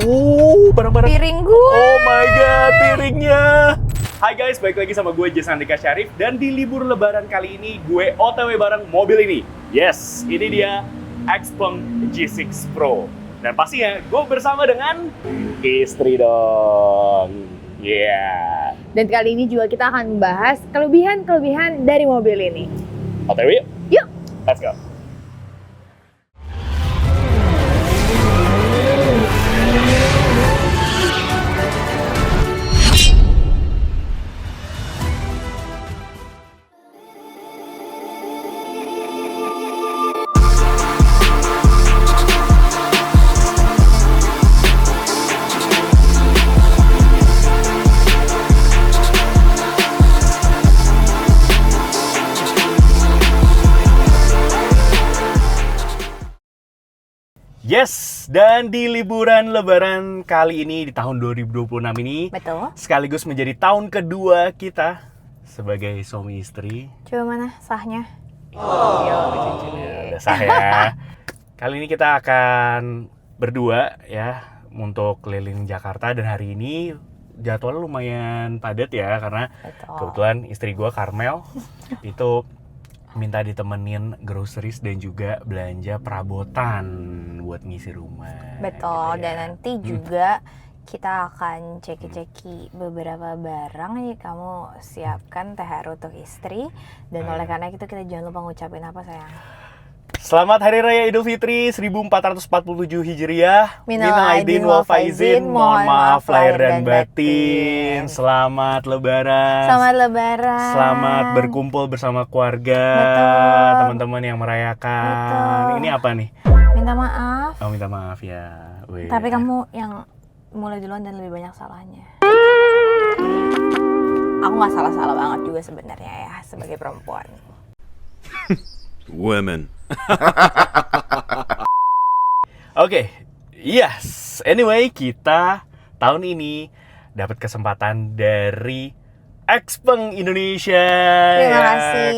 Barang-barang. Piring gue. Oh my god, piringnya. Hai guys, balik lagi sama gue Jason Andika Syarif. Dan di libur lebaran kali ini, gue OTW bareng mobil ini. Yes, ini dia XPeng G6 Pro. Dan pastinya gue bersama dengan istri dong. Yeah. Dan kali ini juga kita akan membahas kelebihan-kelebihan dari mobil ini. OTW yuk? Yuk! Let's go. Yes, dan di liburan lebaran kali ini di tahun 2026 ini Betul. sekaligus menjadi tahun kedua kita sebagai suami istri. Coba mana sahnya? Cincinnya udah sah ya. Kali ini kita akan berdua ya untuk keliling Jakarta dan hari ini jadwalnya lumayan padat ya karena Betul. kebetulan istri gua Karmel itu minta ditemenin groceries dan juga belanja perabotan buat ngisi rumah. Betul, gitu ya. dan nanti juga kita akan ceki-ceki beberapa barang yang kamu siapkan THR untuk istri. Dan oleh karena itu kita jangan lupa ngucapin apa sayang? Selamat Hari Raya Idul Fitri 1447 Hijriah. Minal aidin wal faizin. Mohon maaf lahir dan batin. Selamat Lebaran. Selamat Lebaran. Selamat berkumpul bersama keluarga, Betul. teman-teman yang merayakan. Betul. Ini apa nih? Minta maaf. Oh, minta maaf ya. Wih. Tapi kamu yang mulai duluan dan lebih banyak salahnya. Aku nggak salah-salah banget juga sebenarnya ya sebagai perempuan. Women. Oke, yes. Anyway, kita tahun ini dapat kesempatan dari XPeng Indonesia. Terima kasih.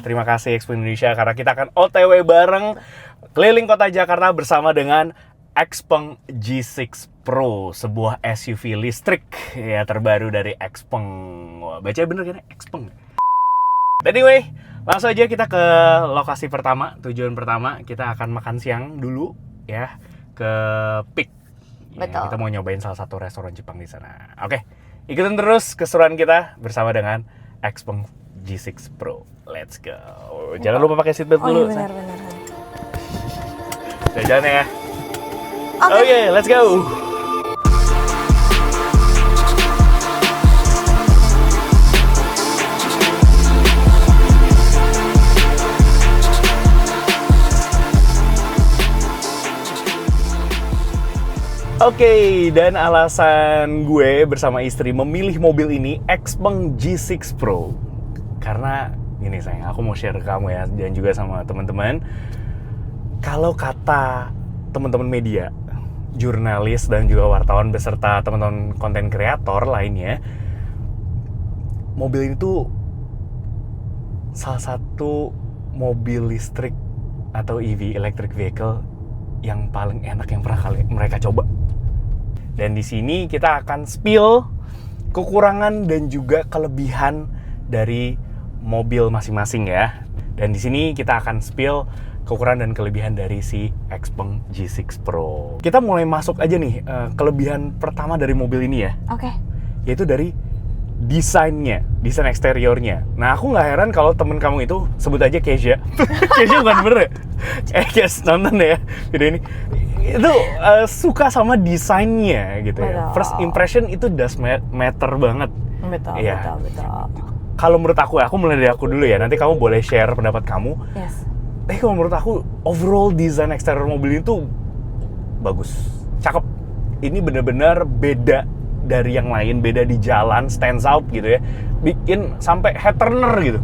Terima kasih XPeng Indonesia karena kita akan OTW bareng keliling kota Jakarta bersama dengan XPeng G6 Pro, sebuah SUV listrik ya terbaru dari XPeng. Wah, baca bener kan XPeng. Anyway, langsung aja kita ke lokasi pertama. Tujuan pertama kita akan makan siang dulu ya ke Peak. Ya, Betul. kita mau nyobain salah satu restoran Jepang di sana. Oke, ikutin terus keseruan kita bersama dengan XPeng G6 Pro. Let's go. Jangan lupa pakai seatbelt Oh dulu. iya benar-benar. Jalan ya. Oke. Oke, let's go. Oke, dan alasan gue bersama istri memilih mobil ini XPeng G6 Pro karena gini sayang, aku mau share ke kamu ya dan juga sama teman-teman. Kalau kata teman-teman media, jurnalis dan juga wartawan beserta teman-teman konten kreator lainnya, mobil ini tuh salah satu mobil listrik atau EV, electric vehicle, yang paling enak yang pernah mereka coba. Dan di sini kita akan spill kekurangan dan juga kelebihan dari mobil masing-masing ya. Dan di sini kita akan spill kekurangan dan kelebihan dari si XPeng G6 Pro. Kita mulai masuk aja nih kelebihan pertama dari mobil ini ya, Oke. yaitu dari desainnya, desain eksteriornya. Nah, aku nggak heran kalau temen kamu itu sebut aja Kezia. Kezia bukan bener ya? Guys, nonton ya video ini. Itu suka sama desainnya gitu ya. Betul. First impression itu does matter banget. Betul, Iya. betul. Kalau menurut aku mulai dari aku dulu ya. Nanti kamu boleh share pendapat kamu. Yes. Kalau menurut aku overall desain eksterior mobil itu bagus, cakep. Ini benar-benar beda dari yang lain, beda di jalan, stands out gitu ya. Bikin sampai head turner gitu.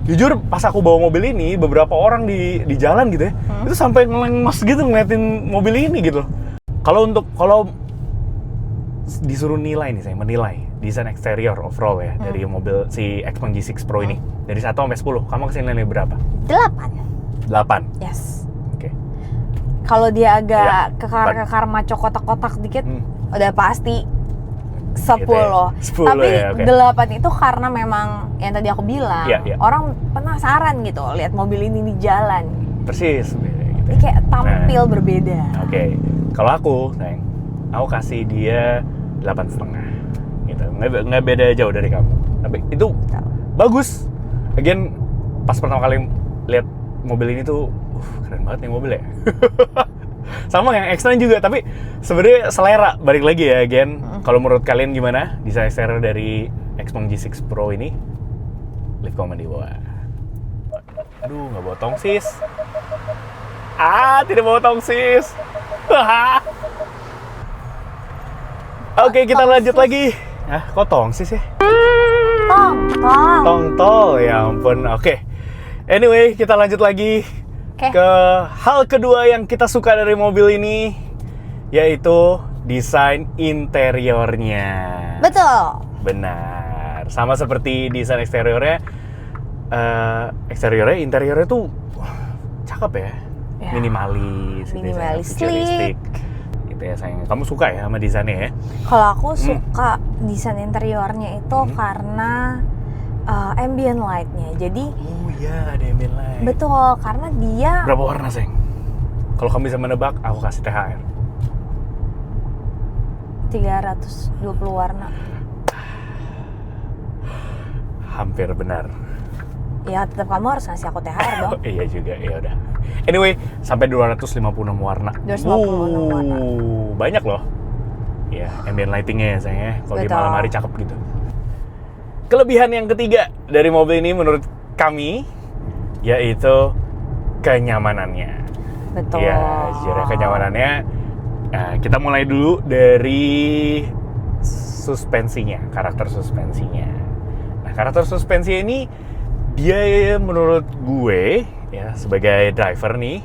Jujur pas aku bawa mobil ini, beberapa orang di jalan gitu ya, itu sampai ngelengos gitu ngeliatin mobil ini gitu. Kalau disuruh nilai nih, saya menilai desain eksterior overall ya dari mobil si XPeng G6 Pro ini dari 1 sampai 10, kamu kasih nilai berapa? 8. 8. Yes. Oke. Kalau dia Iya. agak kekar-kekar maco kotak-kotak dikit, udah pasti 10. Gitu ya. 10 Tapi ya, oke. 8 itu karena memang yang tadi aku bilang, Iya. orang penasaran gitu lihat mobil ini di jalan. Persis. Gitu. Ini kayak tampil berbeda. Oke. Kalau aku, sayang, aku kasih dia 8,5. Gitu. Nggak beda jauh dari kamu. Tapi itu bagus. Again, pas pertama kali lihat mobil ini tuh, keren banget nih mobil ya. Sama yang X9 juga, tapi sebenarnya selera. Balik lagi ya, again. Kalau menurut kalian gimana desain eksterior dari Xpeng G6 Pro ini? Leave comment di bawah. Aduh, nggak bawa tongsis. Tidak bawa tongsis. Oke, kita lanjut lagi. Kok tongsis ya? Tong, ya ampun. Oke. Anyway, kita lanjut lagi ke hal kedua yang kita suka dari mobil ini, yaitu desain interiornya. Betul. Benar. Sama seperti desain eksteriornya, interiornya tuh cakep ya. Minimalis, sleek. Gitu ya sayang. Kamu suka ya sama desainnya ya? Kalau aku suka desain interiornya itu karena ambient light-nya. Jadi iya, ada ambient light. Betul, karena dia Berapa warna, sayang? Kalau kamu bisa menebak, aku kasih THR. 320 warna. Hampir benar. Ya, tetap kamu harus ngasih aku THR dong. Iya juga, ya udah. Anyway, sampai 256 warna. 256 warna. Banyak loh. Ya, ambient lighting-nya ya sayang ya. Kalau di malam hari cakep gitu. Kelebihan yang ketiga dari mobil ini menurut kami, yaitu kenyamanannya. Betul. Ya, sejarah kenyamanannya. Kita mulai dulu dari suspensinya, karakter suspensinya. Nah, karakter suspensi ini dia menurut gue ya sebagai driver nih,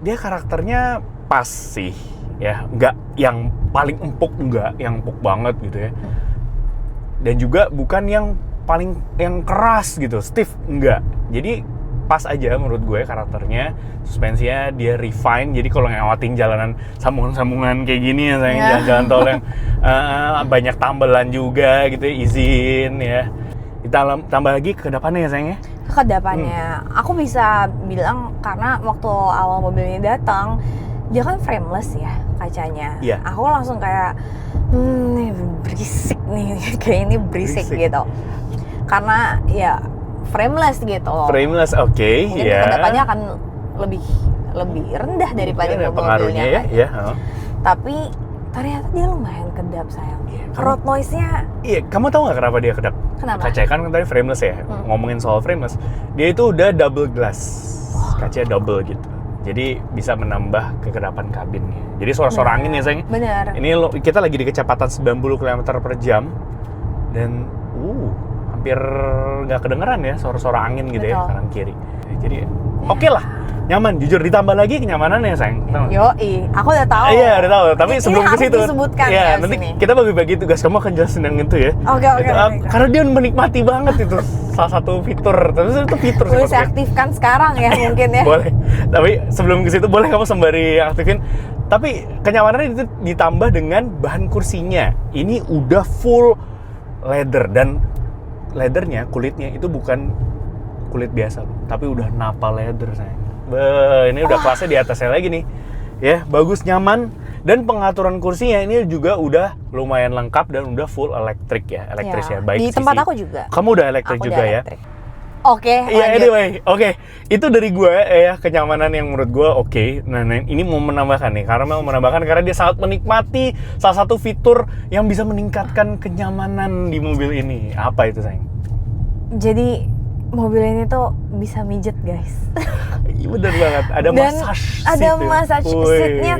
dia karakternya pas sih, ya nggak yang paling empuk, nggak yang empuk banget gitu ya. Dan juga bukan yang paling yang keras gitu, stiff, enggak. Jadi pas aja menurut gue karakternya, suspensinya dia refine. Jadi kalau ngelewatin jalanan sambungan-sambungan kayak gini ya sayang, jalan-jalan tol yang banyak tambelan juga gitu ya, izin ya. Ditambah lagi kedepannya ya sayang ya. Kedepannya, aku bisa bilang karena waktu awal mobil ini datang, dia kan frameless ya kacanya. Iya. Aku langsung kayak, nih berisik nih, kayak ini berisik gitu. Karena ya frameless gitu. Frameless, oke, mungkin ya. kedepannya akan lebih rendah daripada pengaruhnya mobilnya ya. Tapi ternyata dia lumayan kedap sayang. Road noise-nya. Iya, kamu tahu nggak kenapa dia kedap? Kenapa? Kaca kan tadi frameless ya. Ngomongin soal frameless, dia itu udah double glass, kacanya double gitu. Jadi bisa menambah kekedapan kabinnya. Jadi suara-suara angin ya sayang. Benar. Ini kita lagi di kecepatan 90 km/jam dan hampir nggak kedengeran ya suara-suara angin gitu. Betul. Ya kanan kiri. Jadi oke lah, nyaman. Jujur ditambah lagi kenyamanannya sayang. Yoi, aku udah tahu. Iya udah tahu. Tapi sebelum ke situ, ya nanti sini. kita bagi-bagi tugas. Kamu akan jelasin yang itu ya. Oke. Karena dia menikmati banget itu salah satu fitur. Tapi itu fitur. Boleh saya aktifkan sekarang ya mungkin ya. Boleh. Tapi sebelum ke situ boleh kamu sembari aktifin. Tapi kenyamanannya itu ditambah dengan bahan kursinya. Ini udah full leather dan leathernya, kulitnya itu bukan kulit biasa loh, tapi udah Nappa leather sayang. Ini udah kelasnya di atasnya lagi nih. Ya, bagus, nyaman, dan pengaturan kursinya ini juga udah lumayan lengkap dan udah full elektrik ya, elektris ya. Baik di tempat aku juga. Kamu udah elektrik juga ya? Oke, ya anyway, itu dari gue ya, kenyamanan yang menurut gue oke. Nah, ini mau menambahkan nih, karena dia sangat menikmati salah satu fitur yang bisa meningkatkan kenyamanan di mobil ini. Apa itu sayang? Jadi mobil ini tuh bisa mijet guys. Iya bener banget, ada massage seatnya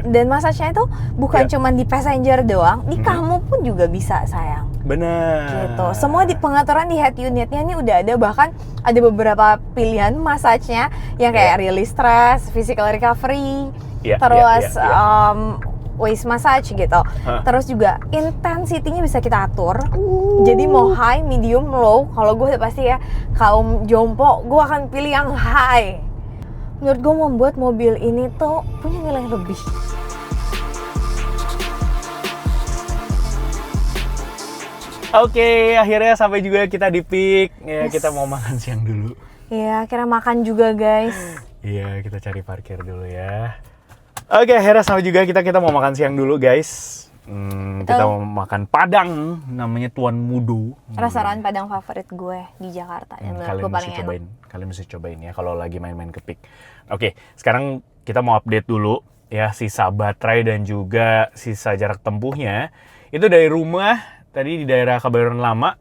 dan massage-nya itu bukan cuma di passenger doang, di kamu pun juga bisa sayang. Benar. Gitu. Semua di pengaturan di head unitnya ini udah ada, bahkan ada beberapa pilihan massage-nya yang kayak release stress, physical recovery, terus waist massage gitu. Terus juga intensity-nya bisa kita atur. Jadi mau high, medium, low. Kalau gue udah pasti ya kaum jompo, gue akan pilih yang high. menurut gue membuat mobil ini tuh punya nilai lebih. Oke, akhirnya sampai juga kita di Peak. Ya, kita mau makan siang dulu. Iya, akhirnya makan juga guys. Iya, kita cari parkir dulu ya. Oke, akhirnya sampai juga kita mau makan siang dulu guys. Kita mau makan Padang, namanya Tuan Mudo. Restoran Padang favorit gue di Jakarta. Yang menurut gue paling enak. Kalian mesti cobain ya kalau lagi main-main ke Peak. Oke, sekarang kita mau update dulu ya sisa baterai dan juga sisa jarak tempuhnya. Itu dari rumah tadi di daerah Kebayoran Lama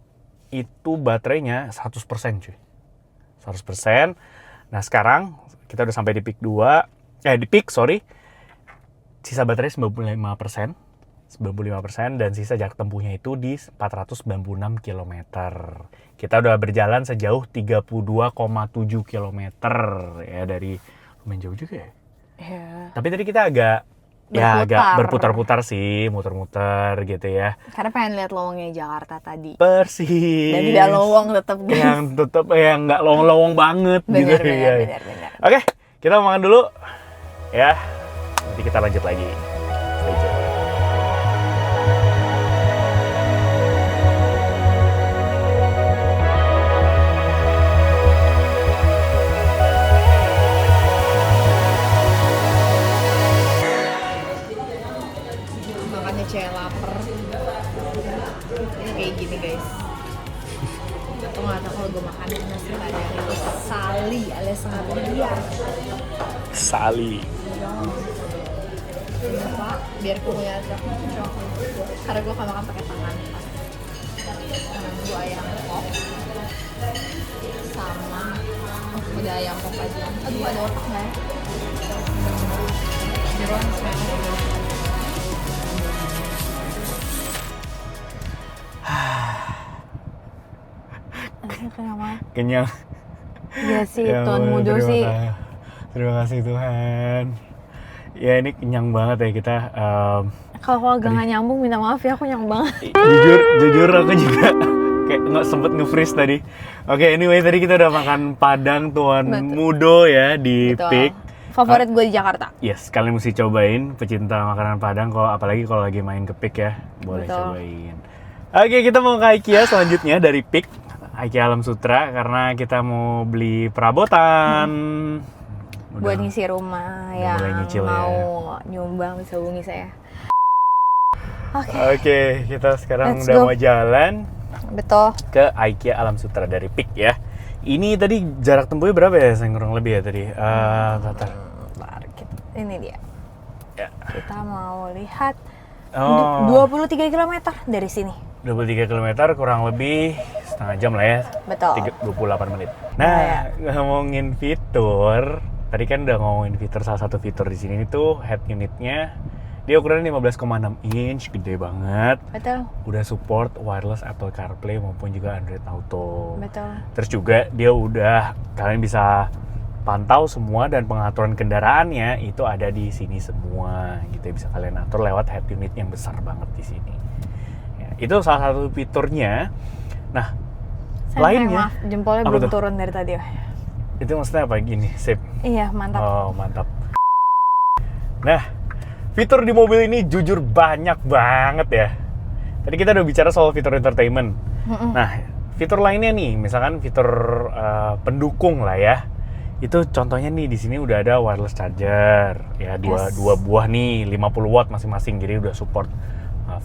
itu baterainya 100% cuy. 100%. Nah, sekarang kita udah sampai di Peak 2. Di Peak, sorry. Sisa baterai 95%. 95% dan sisa jarak tempuhnya itu di 496 km. Kita udah berjalan sejauh 32,7 km ya, dari lumayan jauh juga ya. Yeah. Tapi tadi kita agak berputar-putar sih, muter-muter gitu ya. Karena pengen lihat lowongnya Jakarta tadi. Persis. Dan tidak lowong tetap guys. Yang tetap nggak lowong-lowong banget gitu ya. Benar. Oke, kita makan dulu ya. Nanti kita lanjut lagi. Stay tune. Cewek lapar. Ini kayak gini guys. Aku nggak tahu kalau gue makan nasi padang itu sali alias liar. Sali. Kenapa? Biar kuahnya cocok. Karena gue kan makan pakai tangan. Gue ayam pop sama udah ayam pop aja. Aduh, ada otak nggak ya? Jeroan semuanya. Kenyang. Iya sih, Tuan Mudo sih. Terima kasih Tuhan. Ya ini kenyang banget ya kita. Kalau agak nggak nyambung minta maaf ya, aku nyambung banget. Jujur aku juga kayak nggak sempet nge-freeze tadi. Oke, anyway tadi kita udah makan Padang Tuan Mudo ya di Peak. Favorit gue di Jakarta. Yes, kalian mesti cobain, pecinta makanan Padang, apalagi kalau lagi main ke Peak ya, boleh cobain. Oke, kita mau ke IKEA selanjutnya dari Peak, IKEA Alam Sutra, karena kita mau beli perabotan. Buat ngisi rumah yang mau nyumbang bisa hubungi saya. Oke, kita sekarang udah mau jalan. Betul. Ke IKEA Alam Sutra dari Peak ya. Ini tadi jarak tempuhnya berapa ya? Saya kurang lebih ya tadi. Ini dia. Ya. Kita mau lihat 23 km dari sini. 23 km kurang lebih setengah jam lah ya. Betul. 28 menit. Nah, ngomongin fitur, tadi kan udah ngomongin fitur, salah satu fitur di sini itu head unitnya. Dia ukurannya 15,6 inch, gede banget. Betul. Udah support wireless Apple CarPlay maupun juga Android Auto. Betul. Terus juga dia udah, kalian bisa pantau semua dan pengaturan kendaraannya itu ada di sini semua. Gitu bisa kalian atur lewat head unit yang besar banget di sini. Ya, itu salah satu fiturnya. Nah, lainnya. Maaf, jempolnya belum turun dari tadi. Itu maksudnya apa gini? Sip. Iya, mantap. Oh, mantap. Nah, fitur di mobil ini jujur banyak banget ya. Tadi kita udah bicara soal fitur entertainment. Nah, fitur lainnya nih, misalkan fitur pendukung lah ya. Itu contohnya nih di sini udah ada wireless charger ya, dua buah nih 50 watt masing-masing, jadi udah support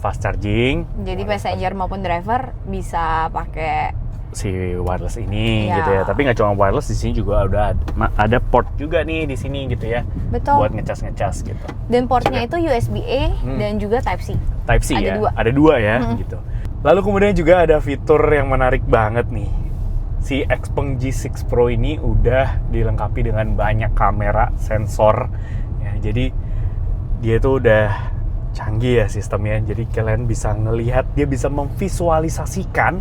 fast charging. Jadi passenger maupun driver bisa pakai si wireless ini gitu ya. Tapi nggak cuma wireless, di sini juga udah ada port juga nih di sini gitu ya. Betul. Buat ngecas gitu. Dan portnya itu USB-A dan juga Type-C. Type-C ada ya. Ada dua ya gitu. Lalu kemudian juga ada fitur yang menarik banget nih. Si Xpeng G6 Pro ini udah dilengkapi dengan banyak kamera, sensor ya. Jadi dia tuh udah canggih ya sistemnya. Jadi kalian bisa ngelihat, dia bisa memvisualisasikan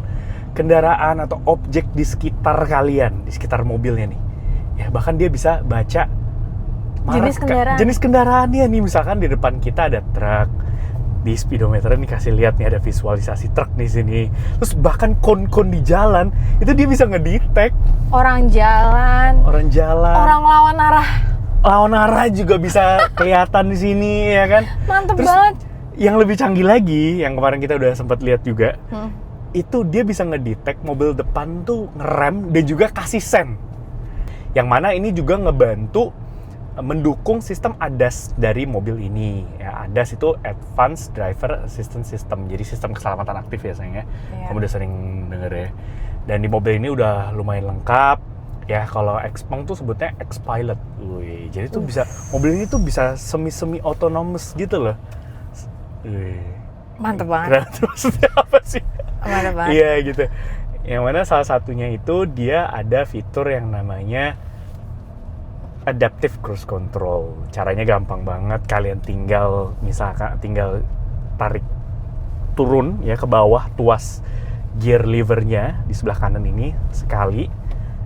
kendaraan atau objek di sekitar kalian, di sekitar mobilnya nih. Ya, bahkan dia bisa baca jenis kendaraan. Jenis kendaraannya nih, misalkan di depan kita ada truk, Di speedometer nih kasih lihat nih ada visualisasi truk di sini. Terus bahkan kon-kon di jalan itu dia bisa ngedetect Orang jalan, orang orang lawan arah juga bisa kelihatan di sini ya kan. mantep Terus, banget. yang lebih canggih lagi, yang kemarin kita udah sempat lihat juga, itu dia bisa ngedetect mobil depan tuh ngerem dan juga kasih sen. Yang mana ini juga ngebantu mendukung sistem ADAS dari mobil ini. Ya, ADAS itu Advanced Driver Assistance System, jadi sistem keselamatan aktif ya sayang ya. Kamu udah sering denger ya. Dan di mobil ini udah lumayan lengkap. Ya kalau Xpeng tuh sebutnya Xpilot. Wih, jadi tuh bisa mobil ini tuh bisa semi autonomous gitu loh. Wih. Mantep banget. Keren, maksudnya apa sih? Mantep banget. Iya gitu. Yang mana salah satunya itu dia ada fitur yang namanya Adaptive Cruise Control. Caranya gampang banget. Kalian tinggal misalkan tinggal tarik turun ya ke bawah tuas gear levernya di sebelah kanan ini sekali.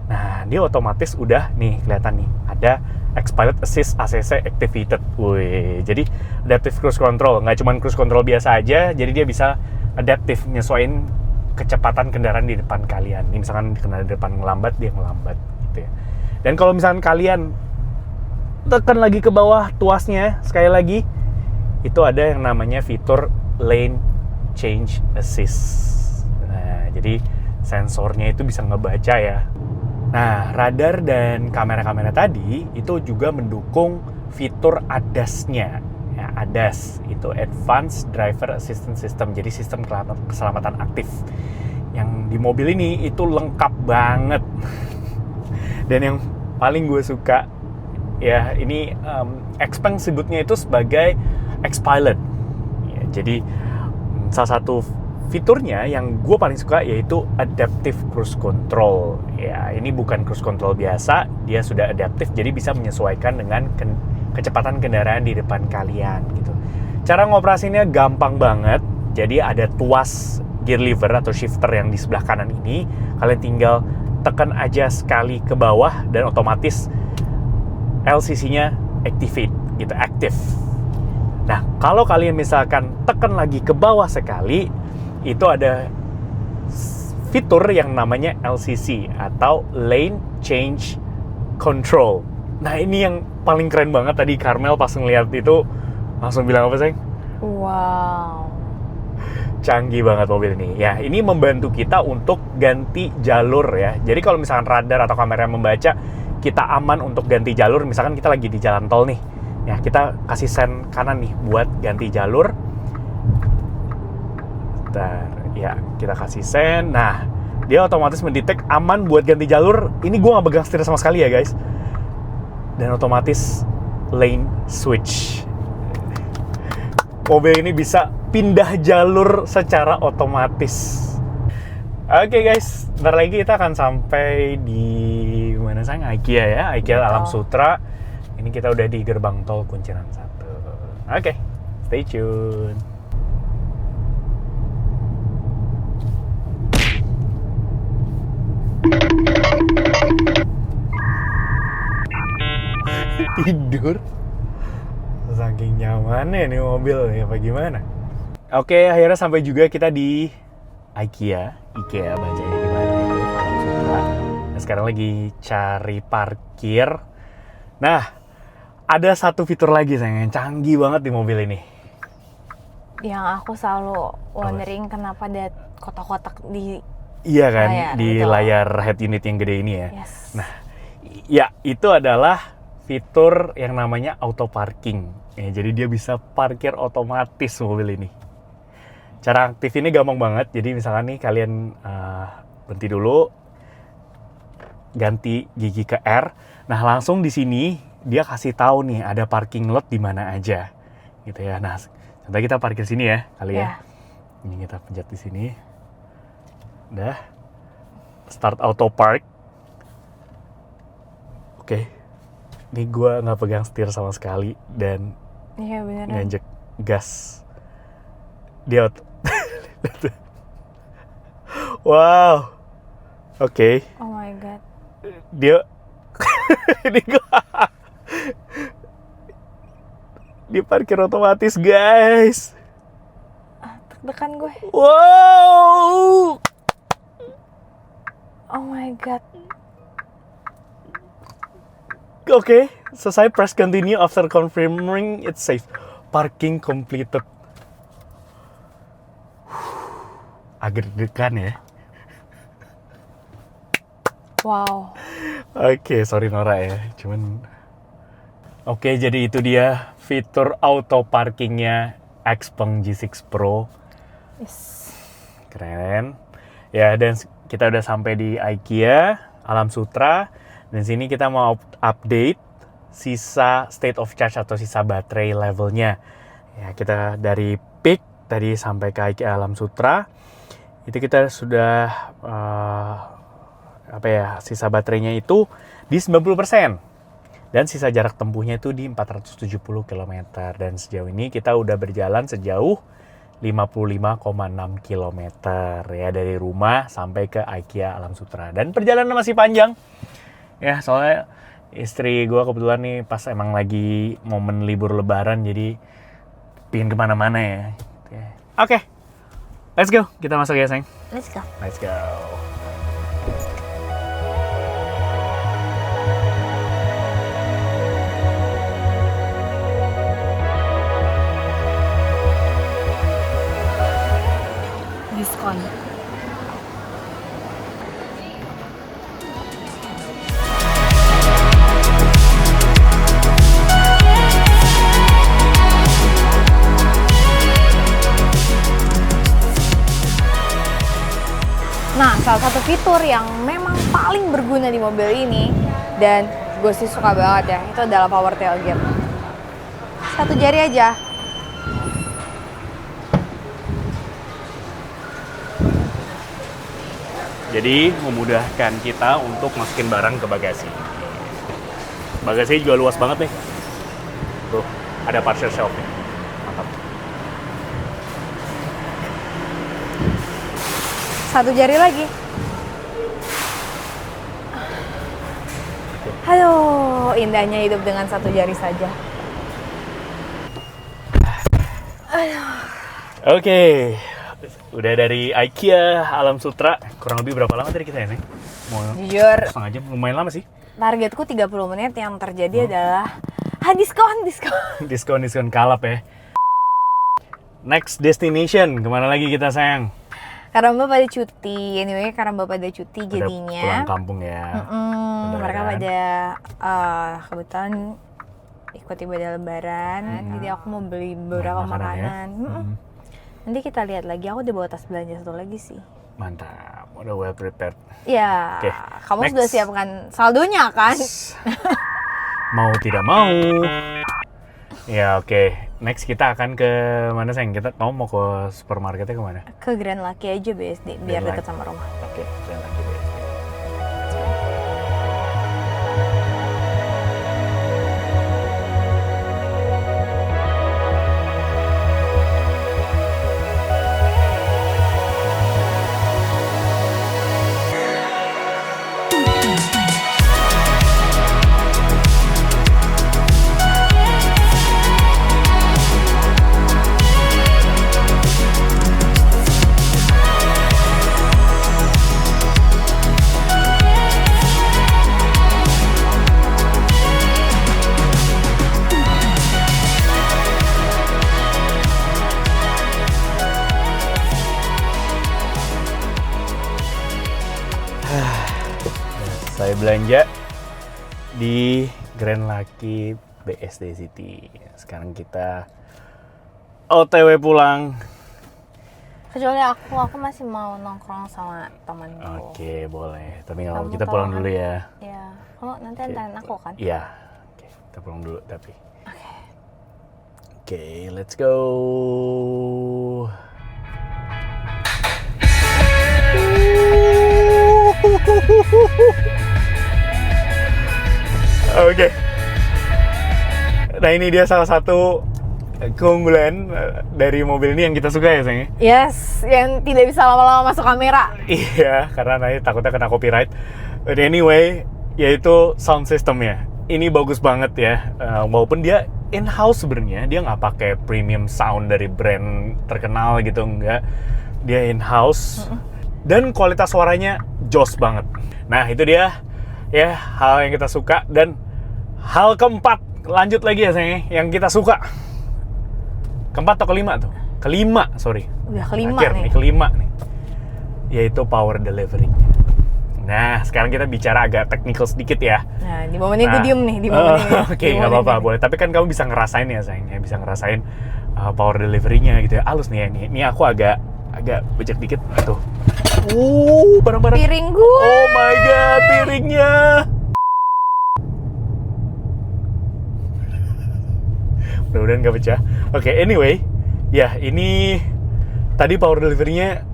Nah, dia otomatis udah nih kelihatan nih ada Xpilot Assist ACC activated. Wih, jadi Adaptive Cruise Control nggak cuma cruise control biasa aja, jadi dia bisa adaptif nyesuaiin kecepatan kendaraan di depan kalian. Ini misalkan kendaraan di depan melambat, dia melambat gitu ya. Dan kalau misalkan kalian tekan lagi ke bawah tuasnya sekali lagi, itu ada yang namanya fitur Lane Change Assist. Nah, jadi sensornya itu bisa ngebaca ya. Nah, radar dan kamera-kamera tadi itu juga mendukung fitur ADAS-nya. Ya, ADAS itu Advanced Driver Assistance System, jadi sistem keselamatan aktif. Yang di mobil ini itu lengkap banget. Dan yang paling gue suka ya ini Xpeng sebutnya itu sebagai Xpilot. Ya, jadi salah satu fiturnya yang gue paling suka yaitu Adaptive Cruise Control. Ya, ini bukan cruise control biasa, dia sudah adaptif, jadi bisa menyesuaikan dengan kecepatan kendaraan di depan kalian gitu. Cara ngoperasinya gampang banget. Jadi ada tuas gear lever atau shifter yang di sebelah kanan ini, kalian tinggal tekan aja sekali ke bawah dan otomatis LCC-nya activate gitu, aktif. Nah, kalau kalian misalkan tekan lagi ke bawah sekali, itu ada fitur yang namanya LCC atau Lane Change Control. Nah, ini yang paling keren banget tadi Carmel pas ngeliat itu langsung bilang apa sayang? Wow. Canggih banget mobil ini. Ya, ini membantu kita untuk ganti jalur ya. Jadi kalau misalkan radar atau kamera membaca kita aman untuk ganti jalur, misalkan kita lagi di jalan tol nih. Ya, kita kasih sen kanan nih buat ganti jalur. Bentar, ya kita kasih sen. Nah, dia otomatis mendetek aman buat ganti jalur. Ini gue nggak pegang setir sama sekali ya guys. Dan otomatis lane switch. Mobil ini bisa pindah jalur secara otomatis. Oke guys, bentar lagi kita akan sampai di mana sayang? IKEA ya, IKEA Alam Sutra. Ini kita udah di gerbang tol Kunciran 1. Oke, stay tune. Tidur saking nyamannya nih mobil ya, apa gimana? Oke, akhirnya sampai juga kita di IKEA bacanya gimana itu Alam Sutra. Nah, sekarang lagi cari parkir. Nah, ada satu fitur lagi sayang yang canggih banget di mobil ini. Yang aku selalu wondering kenapa ada kotak-kotak di iya kan, layar, di gitu. layar head unit yang gede ini ya. Yes. Nah, ya itu adalah fitur yang namanya auto parking. Ya, jadi dia bisa parkir otomatis mobil ini. Cara aktif ini gampang banget. Jadi misalkan nih kalian berhenti dulu, ganti gigi ke R. Nah, langsung di sini dia kasih tahu nih ada parking lot di mana aja, gitu ya. Nah, contoh kita parkir sini ya kali ya. Ini kita pencet di sini. Udah. Start auto park. Oke. Ini gue nggak pegang setir sama sekali dan Iya beneran. nginjek gas. Dia wow. Oke. Oh my god. Dia ini gua dia parkir otomatis guys. deg-degan gue. Wow. Oh my god. Oke, selesai. Press continue after confirming it's safe. Parking completed. Agak deg-degan ya. Wow. Oke, sorry Nora ya. Oke, jadi itu dia fitur auto parkingnya Xpeng G6 Pro. Yes. Keren. Ya, dan kita udah sampai di IKEA Alam Sutra. Dan sini kita mau update sisa state of charge atau sisa baterai levelnya. Ya, kita dari peak tadi sampai ke IKEA Alam Sutra. Itu kita sudah sisa baterainya itu di 90%. Dan sisa jarak tempuhnya itu di 470 km. Dan sejauh ini kita udah berjalan sejauh 55,6 km ya, dari rumah sampai ke IKEA Alam Sutra. Dan perjalanan masih panjang. Ya, soalnya istri gue kebetulan nih pas emang lagi momen libur lebaran, jadi pingin kemana-mana ya. Oke, let's go. Kita masuk ya, sayang. Let's go. Let's go. Diskon. Nah, salah satu fitur yang memang paling berguna di mobil ini dan gue sih suka banget ya, itu adalah power tailgate. Satu jari aja. Jadi memudahkan kita untuk masukin barang ke bagasi. Bagasinya juga luas banget nih. Tuh, ada partial shelf nih. Mantap. Satu jari lagi. Aduh, indahnya hidup dengan satu jari saja. Oke. Udah dari IKEA Alam Sutra. Kurang lebih berapa lama tadi kita ya, Neng? Jujur, setengah jam, lumayan lama sih. Targetku 30 menit, yang terjadi adalah diskon. Diskon kalap ya. Next destination, kemana lagi kita, sayang? Karena Mbak pada cuti, anyway karena Mbak pada cuti jadinya pulang kampung ya. Mereka pada kebetulan ikut ibadah lebaran, jadi aku mau beli beberapa makanan. Ya? Nanti kita lihat lagi, aku udah bawa tas belanja satu lagi sih. Mantap, udah well prepared. Ya, okay. Kamu Next. sudah siapkan saldonya kan? Mau tidak mau. Ya oke. Next kita akan ke mana, sayang? Kita mau ke supermarketnya kemana? Ke Grand Lucky aja BSD, biar dekat sama rumah. Oke, Grand Lucky BSD. Saya belanja di Grand Lucky BSD City. Sekarang kita OTW pulang. Kecuali aku masih mau nongkrong sama temanku. Oke, boleh. Tapi nggak apa-apa, kita pulang dulu ya. Iya, kamu nanti antarin aku kan? Iya. Oke, kita pulang dulu tapi. Oke, let's go. Oke. Nah, ini dia salah satu keunggulan dari mobil ini yang kita suka ya, sayang. Yes, yang tidak bisa lama-lama masuk kamera. Iya, karena nanti takutnya kena copyright. But anyway, yaitu sound systemnya. Ini bagus banget ya. Walaupun dia in-house sebenarnya. Dia nggak pakai premium sound dari brand terkenal gitu, enggak. Dia in-house. Dan kualitas suaranya jos banget. Nah, itu dia ya hal yang kita suka. Dan hal keempat, lanjut lagi ya sayang, yang kita suka. Keempat atau kelima tuh? Kelima, sorry. Udah kelima Akhir nih. kelima nih. Yaitu power delivery. Nah, sekarang kita bicara agak technical sedikit ya. Nah, di momennya gue diem nih, di momennya. Oke, nggak apa-apa, boleh. Tapi kan kamu bisa ngerasain ya sayang, ya. Bisa ngerasain power delivery-nya gitu ya. Halus nih ya, ini aku agak becek dikit. Tuh. Barang-barang. Piring gue. Oh my god, piringnya. Mudah-mudahan nggak pecah. Oke, anyway. Ya, ini tadi power delivery-nya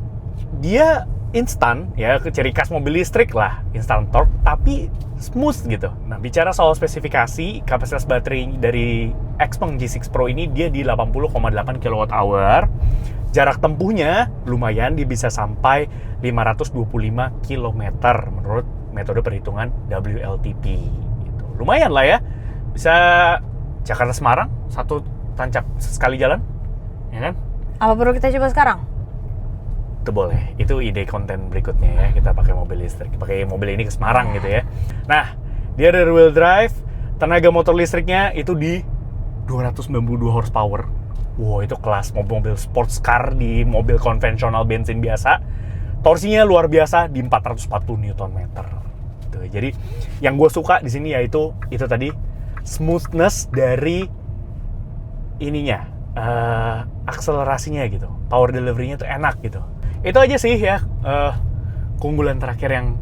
dia instan ya, ciri khas mobil listrik lah, instant torque, tapi smooth gitu. Nah, bicara soal spesifikasi, kapasitas baterai dari Xpeng G6 Pro ini dia di 80,8 kWh. Jarak tempuhnya lumayan, dia bisa sampai 525 km menurut metode perhitungan WLTP. Gitu. Lumayan lah ya, bisa Jakarta Semarang satu tancap sekali jalan, ya kan? Apa perlu kita coba sekarang? Itu boleh, itu ide konten berikutnya ya, kita pakai mobil listrik, pakai mobil ini ke Semarang gitu ya. Nah, dia rear wheel drive, tenaga motor listriknya itu di 292 horsepower. Wow, itu kelas mobil sports car di mobil konvensional bensin biasa. Torsinya luar biasa di 440 Nm. Tuh, jadi yang gue suka di sini yaitu itu tadi smoothness dari ininya, akselerasinya gitu, power delivery-nya tuh enak gitu. Itu aja sih ya keunggulan terakhir yang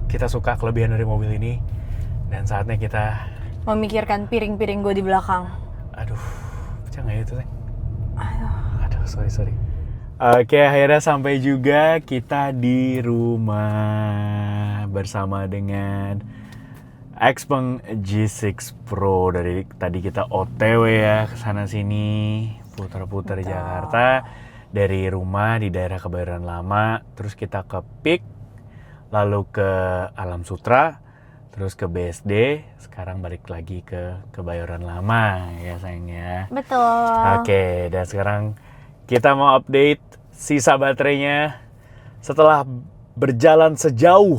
kita suka, kelebihan dari mobil ini. Dan saatnya kita memikirkan piring-piring gue di belakang. Aduh, pecah nggak ya itu, Seng? Aduh, sorry. Oke, akhirnya sampai juga kita di rumah bersama dengan Xpeng G6 Pro. Dari tadi kita OTW ya ke sana sini, putar-putar di Jakarta. Dari rumah di daerah Kebayoran Lama, terus kita ke PIK, lalu ke Alam Sutra, terus ke BSD, sekarang balik lagi ke Kebayoran Lama ya sayangnya. Betul. Oke, dan sekarang kita mau update sisa baterainya setelah berjalan sejauh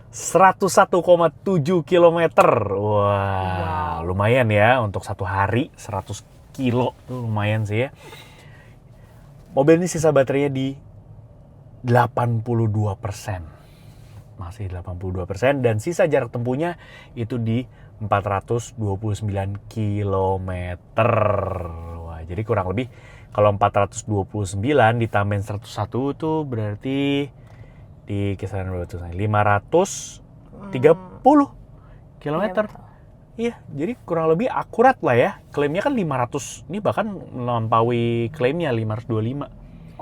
101,7 km. Wah, lumayan ya untuk satu hari 100 kilo tuh lumayan sih ya. Mobil ini sisa baterainya di 82%. Masih 82% dan sisa jarak tempuhnya itu di 429 km. Wah, jadi kurang lebih kalau 429 ditambahin 101 itu berarti di kisaran berapa tuh? 530 km. Iya, jadi kurang lebih akurat lah ya. Klaimnya kan 500, ini bahkan melampaui klaimnya 525.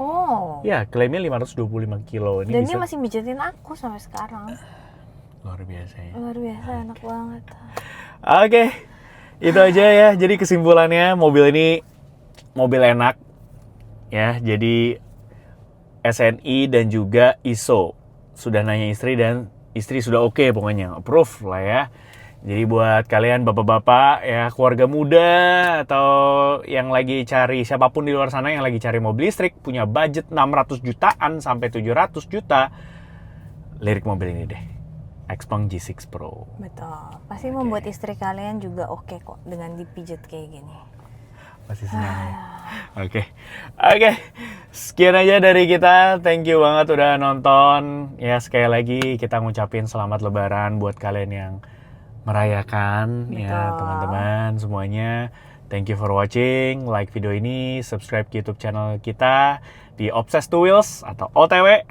Oh. Ya, klaimnya 525 kilo. Ini dan bisa... dia masih mijetin aku sampai sekarang. Luar biasa ya. Luar biasa, enak banget. Oke, itu aja ya. Jadi kesimpulannya mobil ini mobil enak. Ya, jadi SNI dan juga ISO. Sudah nanya istri dan istri sudah oke pokoknya. Approve lah ya. Jadi buat kalian bapak-bapak ya, keluarga muda atau yang lagi cari, siapapun di luar sana yang lagi cari mobil listrik, punya budget 600 jutaan sampai 700 juta, lirik mobil ini deh. Xpeng G6 Pro. Betul. Pasti membuat istri kalian juga oke kok dengan dipijet kayak gini. Pasti senang ya. Oke. Sekian aja dari kita. Thank you banget udah nonton. Ya, sekali lagi kita ngucapin selamat lebaran buat kalian yang merayakan. Betul. Ya teman-teman semuanya. Thank you for watching. Like video ini, subscribe ke YouTube channel kita di Obsessed to Wheels atau OTW.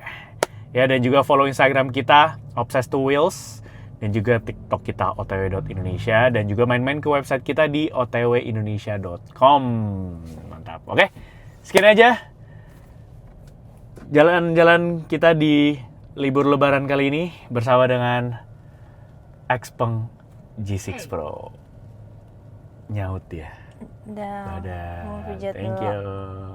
Ya, dan juga follow Instagram kita Obsessed to Wheels dan juga TikTok kita otw.indonesia dan juga main-main ke website kita di otwindonesia.com. Mantap. Oke. Sekian aja jalan-jalan kita di libur lebaran kali ini bersama dengan Xpeng G6 Pro. Nyaut ya. Dadah. Mau Dadah. pijat Thank dulu. you.